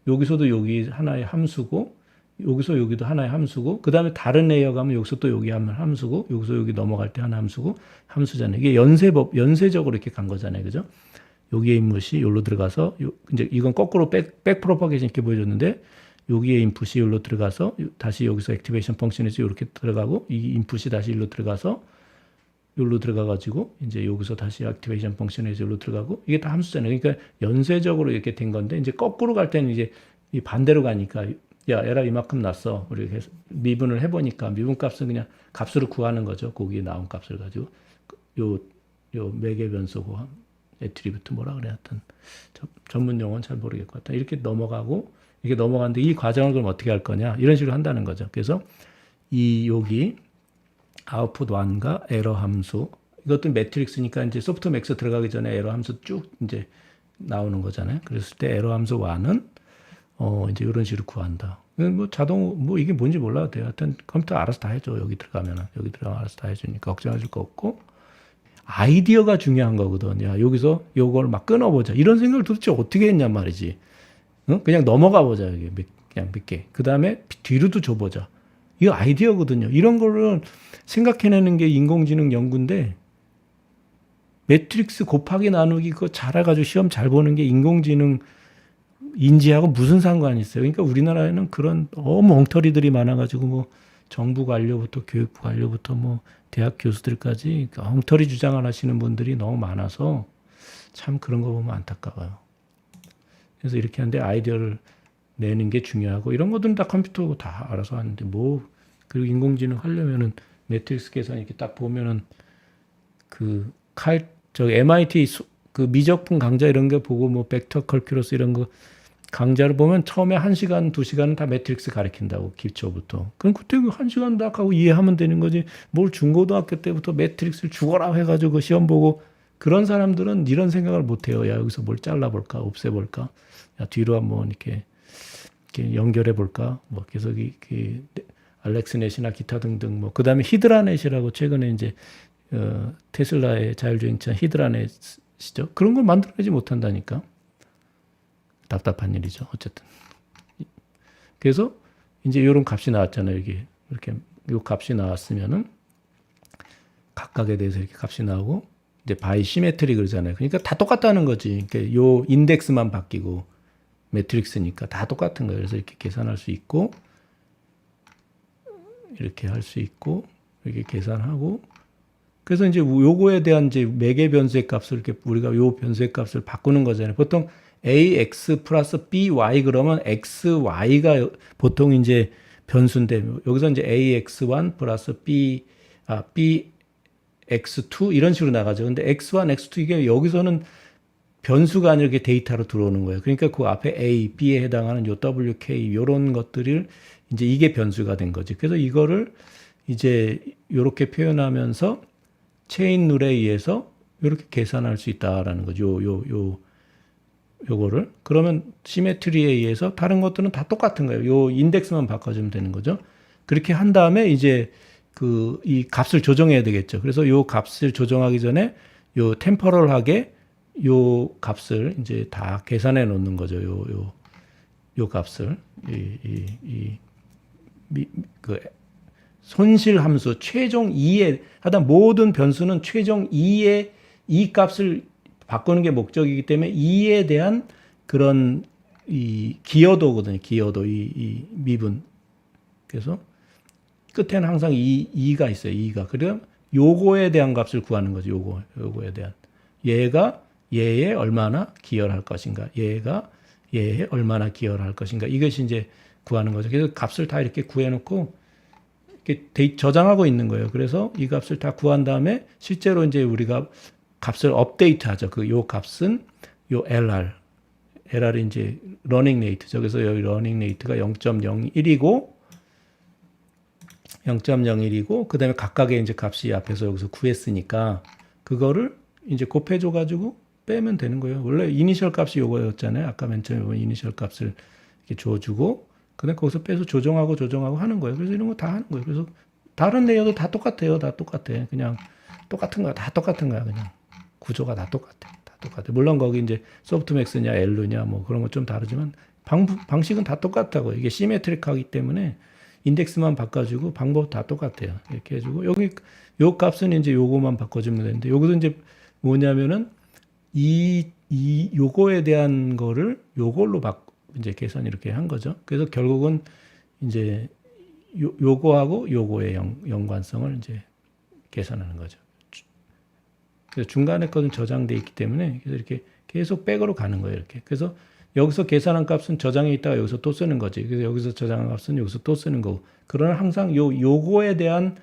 여기서도 여기 하나의 함수고 여기서 여기도 하나의 함수고 그 다음에 다른 레이어 가면 여기서 또 여기 하면 함수고 여기서 여기 넘어갈 때 하나 함수고 함수잖아요. 이게 연쇄적으로 이렇게 간 거잖아요. 그죠? 여기에 인풋이 여기로 들어가서 이제 이건 거꾸로 백 프로파게이션 이렇게 보여줬는데 여기에 인풋이 여기로 들어가서 다시 여기서 액티베이션 펑션에서 이렇게 들어가고 이 인풋이 다시 여기로 들어가서 여기로 들어가 가지고 이제 여기서 다시 액티베이션 펑션에서 여기로 들어가고 이게 다 함수잖아요. 그러니까 연쇄적으로 이렇게 된 건데 이제 거꾸로 갈 때는 이제 이 반대로 가니까 야 에러 이만큼 났어. 우리 미분을 해보니까 미분 값은 그냥 값으로 구하는 거죠. 거기에 나온 값을 가지고 요 매개 변수고 애트리뷰트 뭐라 그래 하여튼 전문 용어는 잘 모르겠고 하여튼 이렇게 넘어가고 이렇게 넘어가는데 이 과정을 그럼 어떻게 할 거냐 이런 식으로 한다는 거죠. 그래서 여기 아웃풋 1과 에러 함수 이것도 매트릭스니까 이제 소프트 맥스 들어가기 전에 에러 함수 쭉 이제 나오는 거잖아요. 그랬을 때 에러 함수 1은 이제 이런 식으로 구한다. 뭐 이게 뭔지 몰라도 돼요. 하여튼 컴퓨터 알아서 다 해줘. 여기 들어가면 알아서 다 해주니까 걱정하실 거 없고 아이디어가 중요한 거거든. 야 여기서 요걸 막 끊어보자. 이런 생각을 도대체 어떻게 했냔 말이지. 그냥 넘어가 보자. 여기 그냥 몇 개. 그 다음에 뒤로도 줘보자. 이거 아이디어거든요. 이런 거를 생각해내는 게 인공지능 연구인데 매트릭스 곱하기 나누기 그거 잘해가지고 시험 잘 보는 게 인공지능 인지하고 무슨 상관이 있어요. 그러니까 우리나라에는 그런 너무 엉터리들이 많아가지고 뭐 정부 관료부터 교육부 관료부터 뭐 대학 교수들까지 엉터리 주장을 하시는 분들이 너무 많아서 참 그런 거 보면 안타까워요. 그래서 이렇게 하는데 아이디어를 내는 게 중요하고 이런 것들은 다 컴퓨터 다 알아서 하는데 그리고 인공지능 하려면은 매트릭스 계산 이렇게 딱 보면은 MIT 그 미적분 강좌 이런 거 보고 뭐 벡터 컬큘러스 이런 거 강좌를 보면 처음에 1시간, 2시간은 다 매트릭스 가르친다고 기초부터. 그럼 그때 1시간 딱 하고 이해하면 되는 거지. 뭘 중고등학교 때부터 매트릭스를 죽어라 해가지고 시험 보고 그런 사람들은 이런 생각을 못 해요. 야 여기서 뭘 잘라볼까, 없애볼까, 야 뒤로 한번 이렇게 연결해볼까. 뭐 계속 알렉스넷이나 기타 등등 뭐 그다음에 히드라넷이라고 최근에 이제 테슬라의 자율주행차 히드라넷이죠. 그런 걸 만들어내지 못한다니까. 답답한 일이죠. 어쨌든. 그래서 이제 이런 값이 나왔잖아요. 이게 이렇게 요 값이 나왔으면은 각각에 대해서 이렇게 값이 나오고 이제 바이 시메트리 그러잖아요. 그러니까 다 똑같다는 거지. 그러니까 요 인덱스만 바뀌고 매트릭스니까 다 똑같은 거예요. 그래서 이렇게 계산할 수 있고 이렇게 할 수 있고 이렇게 계산하고 그래서 이제 요거에 대한 이제 매개 변수의 값을 이렇게 우리가 요 변수의 값을 바꾸는 거잖아요. 보통 ax 플러스 by 그러면 xy가 보통 이제 변수인데 여기서 이제 ax1 플러스 bx2 이런 식으로 나가죠. 근데 x1, x2 이게 여기서는 변수가 아니라 이렇게 데이터로 들어오는 거예요. 그러니까 그 앞에 A, B에 해당하는 요 WK 요런 것들을 이제 이게 변수가 된 거지. 그래서 이거를 이제 요렇게 표현하면서 체인 룰에 의해서 이렇게 계산할 수 있다라는 거죠. 요거를. 그러면 시메트리에 의해서 다른 것들은 다 똑같은 거예요. 요 인덱스만 바꿔주면 되는 거죠. 그렇게 한 다음에 이제 이 값을 조정해야 되겠죠. 그래서 요 값을 조정하기 전에 요 템퍼럴하게 요 값을 이제 다 계산해 놓는 거죠. 요 값을 그 손실 함수 최종 2에 하여튼 모든 변수는 최종 2의 이 값을 바꾸는 게 목적이기 때문에 2에 대한 그런 이 기여도거든요. 기여도 이 미분. 그래서 끝에는 항상 2가 있어요. 2가. 그럼 요거에 대한 값을 구하는 거죠. 요거에 대한. 얘가 얘에 얼마나 기여를 할 것인가. 얘가 얘에 얼마나 기여를 할 것인가. 이것이 이제 구하는 거죠. 그래서 값을 다 이렇게 구해놓고 이렇게 저장하고 있는 거예요. 그래서 이 값을 다 구한 다음에 실제로 이제 우리가 값을 업데이트하죠. 요 값은 요 LR이 이제 러닝 레이트죠. 그래서 여기 러닝 레이트가 0.01이고 그다음에 각각의 이제 값이 앞에서 여기서 구했으니까 그거를 이제 곱해줘 가지고 빼면 되는 거예요. 원래 이니셜 값이 요거였잖아요. 아까 맨 처음에 보면 이니셜 값을 이렇게 줘주고 그다음에 거기서 빼서 조정하고 하는 거예요. 그래서 이런 거 다 하는 거예요. 그래서 다른 레이어도 다 똑같아요. 다 똑같아. 그냥 똑같은 거야. 다 똑같은 거야. 그냥 구조가 다 똑같아. 다 똑같아. 물론 거기 이제 소프트맥스냐 엘루냐 뭐 그런 거 좀 다르지만 방식은 다 똑같다고. 이게 시메트릭하기 때문에 인덱스만 바꿔주고 방법 다 똑같아요. 이렇게 해주고 여기 요 값은 이제 요거만 바꿔주면 되는데 여기서 이제 뭐냐면은 요거에 대한 거를 요걸로 이제 계산 이렇게 한 거죠. 그래서 결국은 이제 요거하고 요거의 연관성을 이제 계산하는 거죠. 그래서 중간에 거는 저장돼 있기 때문에 그래서 이렇게 계속 백으로 가는 거예요. 이렇게. 그래서 여기서 계산한 값은 저장해 있다가 여기서 또 쓰는 거지. 그래서 여기서 저장한 값은 여기서 또 쓰는 거고. 그러나 항상 요거에 대한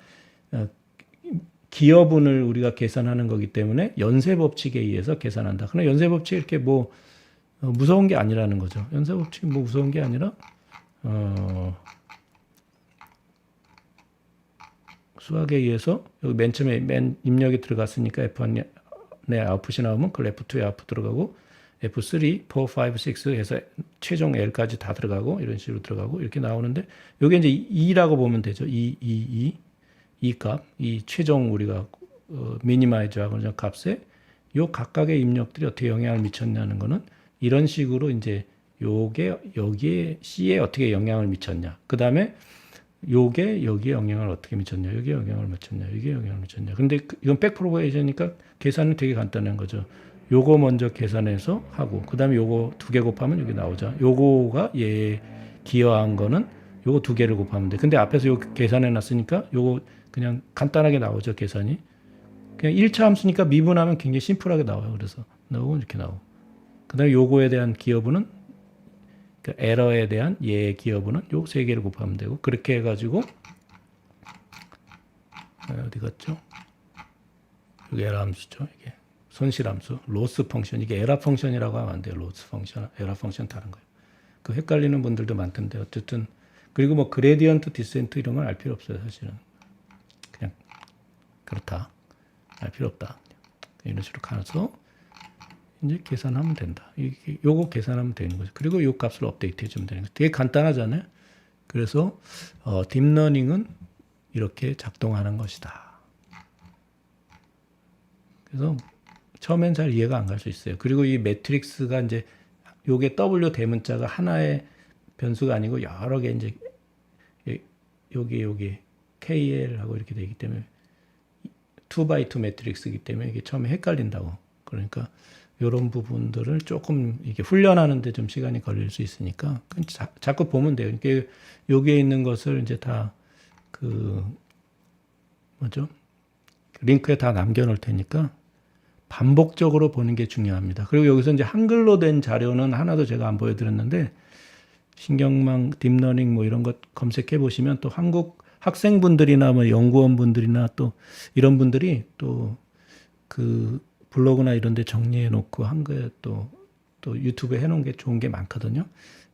기여분을 우리가 계산하는 거기 때문에 연쇄 법칙에 의해서 계산한다. 그러나 연쇄 법칙이 이렇게 뭐 무서운 게 아니라는 거죠. 연쇄 법칙이 뭐 무서운 게 아니라 수학에 의해서 여기 맨 처음에 입력이 들어갔으니까 F1의 아웃풋이 나오면 그걸 F2에 아웃풋 들어가고 F3, 4, 5, 6 해서 최종 L까지 다 들어가고 이런 식으로 들어가고 이렇게 나오는데 여기 이제 2라고 보면 되죠. 이 값, 이 최종 우리가 미니마이즈하고 하는 값에 요 각각의 입력들이 어떻게 영향을 미쳤냐는 거는 이런 식으로 이제 요게 여기에 C에 어떻게 영향을 미쳤냐. 그 다음에 요게 여기에 영향을 어떻게 미쳤냐. 여기에 영향을 미쳤냐. 여기에 영향을 미쳤냐. 근데 이건 백프로베이션이니까 계산은 되게 간단한 거죠. 요거 먼저 계산해서 하고 그 다음에 요거 2개 곱하면 여기 나오죠. 요거가 얘에 기여한 거는 요거 2개를 곱하면 돼. 근데 앞에서 요 계산해 놨으니까 요거 그냥 간단하게 나오죠. 계산이. 그냥 1차 함수니까 미분하면 굉장히 심플하게 나와요. 그래서 나오고 이렇게 나오고. 그 다음에 요거에 대한 기여분은 그 에러에 대한 얘의 기여분은 요 3개를 곱하면 되고 그렇게 해가지고 어디 갔죠? 여기 에러 함수죠. 이게 손실 함수, 로스 펑션. 이게 에러 펑션이라고 하면 안 돼요. 로스 펑션, 에러 펑션 다른 거예요. 그 헷갈리는 분들도 많던데 어쨌든 그리고 뭐 그레디언트, 디센트 이런 건 알 필요 없어요. 사실은 그냥 그렇다. 알 필요 없다. 이런 식으로 가서 이제 계산하면 된다. 요거 계산하면 되는 거죠. 그리고 요 값을 업데이트 해주면 되는 거죠. 되게 간단하잖아요. 그래서 딥러닝은 이렇게 작동하는 것이다. 그래서 처음엔 잘 이해가 안 갈 수 있어요. 그리고 이 매트릭스가 이제 요게 W 대문자가 하나의 변수가 아니고 여러 개 이제 여기 KL하고 이렇게 되기 때문에 2x2 매트릭스이기 때문에 이게 처음에 헷갈린다고. 그러니까 이런 부분들을 조금 이게 훈련하는데 좀 시간이 걸릴 수 있으니까 자꾸 보면 돼요. 이게 여기에 있는 것을 이제 다 링크에 다 남겨놓을 테니까 반복적으로 보는 게 중요합니다. 그리고 여기서 이제 한글로 된 자료는 하나도 제가 안 보여드렸는데 신경망, 딥러닝 뭐 이런 것 검색해 보시면 또 한국 학생분들이나 뭐 연구원분들이나 또 이런 분들이 또 블로그나 이런 데 정리해 놓고 한 거에 또 유튜브에 해 놓은 게 좋은 게 많거든요.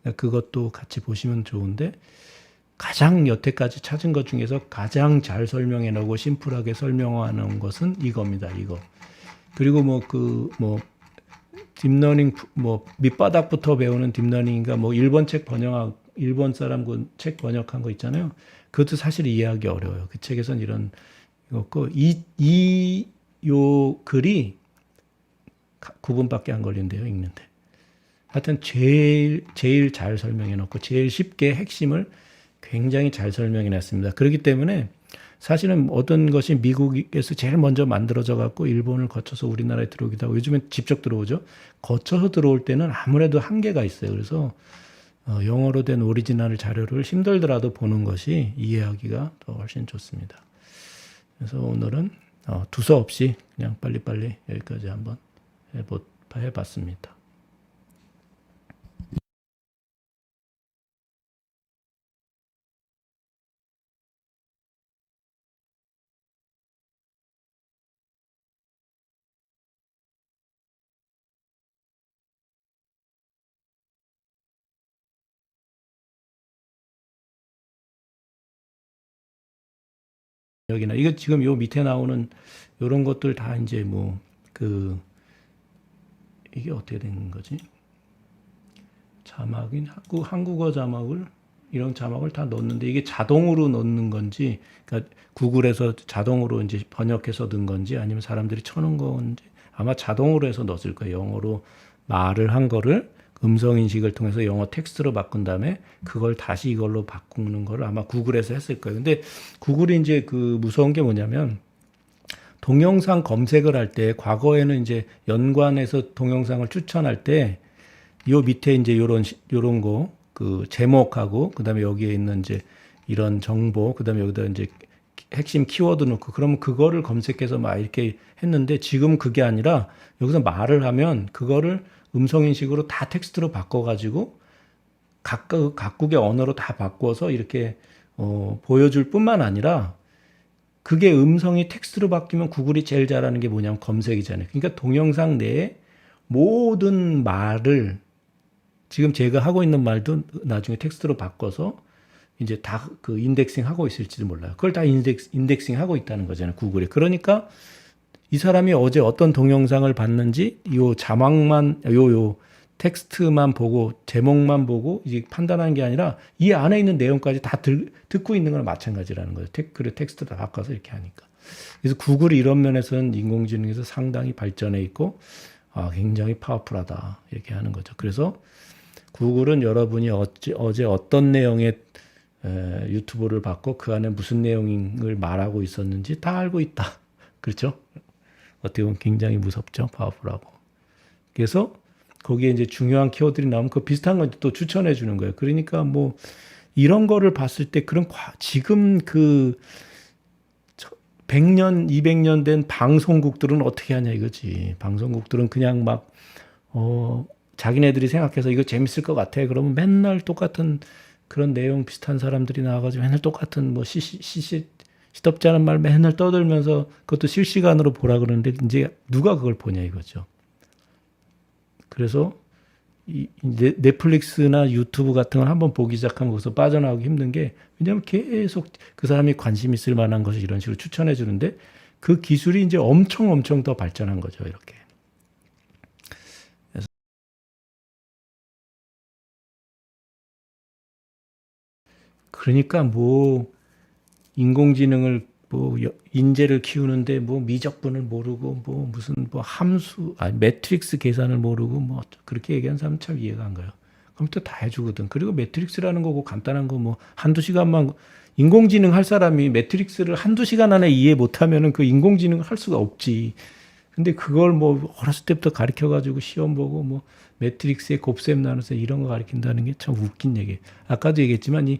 그러니까 그것도 같이 보시면 좋은데 가장 여태까지 찾은 것 중에서 가장 잘 설명해 놓고 심플하게 설명하는 것은 이겁니다. 이거. 그리고 딥러닝 밑바닥부터 배우는 딥러닝인가 일본 사람 그 책 번역한 거 있잖아요. 그것도 사실 이해하기 어려워요. 그 책에선 이런 거고 요 글이 9분밖에 안 걸린대요, 읽는데. 하여튼 제일 잘 설명해 놓고 제일 쉽게 핵심을 굉장히 잘 설명해 놨습니다. 그렇기 때문에 사실은 어떤 것이 미국에서 제일 먼저 만들어져 갖고 일본을 거쳐서 우리나라에 들어오기도 하고 요즘엔 직접 들어오죠. 거쳐서 들어올 때는 아무래도 한계가 있어요. 그래서 영어로 된 오리지널 자료를 힘들더라도 보는 것이 이해하기가 더 훨씬 좋습니다. 그래서 오늘은 두서없이 그냥 빨리빨리 여기까지 한번 해봤습니다. 여기나 이거 지금 요 밑에 나오는 요런 것들 다 이제 이게 어떻게 된 거지? 자막인 한국어 자막을 이런 자막을 다 넣었는데 이게 자동으로 넣는 건지, 그러니까 구글에서 자동으로 이제 번역해서 넣은 건지 아니면 사람들이 쳐놓은 건지 아마 자동으로 해서 넣었을 거예요. 영어로 말을 한 거를 음성 인식을 통해서 영어 텍스트로 바꾼 다음에 그걸 다시 이걸로 바꾸는 거를 아마 구글에서 했을 거예요. 근데 구글이 이제 그 무서운 게 뭐냐면 동영상 검색을 할 때 과거에는 이제 연관해서 동영상을 추천할 때 요 밑에 이제 요런 거 그 제목하고 그다음에 여기에 있는 이제 이런 정보 그다음에 여기다 이제 핵심 키워드 넣고 그러면 그거를 검색해서 막 이렇게 했는데 지금 그게 아니라 여기서 말을 하면 그거를 음성 인식으로 다 텍스트로 바꿔 가지고 각국의 언어로 다 바꿔서 이렇게 보여줄 뿐만 아니라 그게 음성이 텍스트로 바뀌면 구글이 제일 잘하는 게 뭐냐면 검색이잖아요. 그러니까 동영상 내에 모든 말을 지금 제가 하고 있는 말도 나중에 텍스트로 바꿔서 이제 다 그 인덱싱 하고 있을지도 몰라요. 그걸 다 인덱싱 하고 있다는 거잖아요. 구글에. 그러니까 이 사람이 어제 어떤 동영상을 봤는지 요 자막만 요 텍스트만 보고 제목만 보고 이제 판단하는 게 아니라 이 안에 있는 내용까지 다 듣고 있는 거랑 마찬가지라는 거예요. 그래 텍스트 다 바꿔서 이렇게 하니까. 그래서 구글이 이런 면에서는 인공지능에서 상당히 발전해 있고 굉장히 파워풀하다 이렇게 하는 거죠. 그래서 구글은 여러분이 어제 어떤 내용의 유튜브를 봤고 그 안에 무슨 내용을 말하고 있었는지 다 알고 있다. 그렇죠? 어떻게 보면 굉장히 무섭죠. 파워풀하고. 그래서 거기에 이제 중요한 키워드들이 나오면 그 비슷한 건 또 추천해 주는 거예요. 그러니까 뭐 이런 거를 봤을 때 지금 그 100년, 200년 된 방송국들은 어떻게 하냐 이거지. 방송국들은 그냥 막 자기네들이 생각해서 이거 재밌을 것 같아. 그러면 맨날 똑같은 그런 내용 비슷한 사람들이 나와가지고 맨날 똑같은 시덥지 않은 말 맨날 떠들면서 그것도 실시간으로 보라 그러는데 이제 누가 그걸 보냐 이거죠. 그래서 넷플릭스나 유튜브 같은 걸 한번 보기 시작하면 거기서 빠져나오기 힘든 게 왜냐하면 계속 그 사람이 관심 있을 만한 것을 이런 식으로 추천해 주는데 그 기술이 이제 엄청 더 발전한 거죠. 이렇게. 그러니까 뭐 인공지능을 인재를 키우는데 미적분을 모르고 무슨 함수 매트릭스 계산을 모르고 그렇게 얘기하는 사람 참 이해가 안 가요. 컴퓨터 다 해주거든. 그리고 매트릭스라는 거고 간단한 거 한두 시간만 인공지능 할 사람이 매트릭스를 한두 시간 안에 이해 못하면은 그 인공지능을 할 수가 없지. 근데 그걸 어렸을 때부터 가르쳐 가지고 시험 보고 매트릭스의 곱셈 나눠서 이런 거 가르친다는 게 참 웃긴 얘기예요. 아까도 얘기했지만 이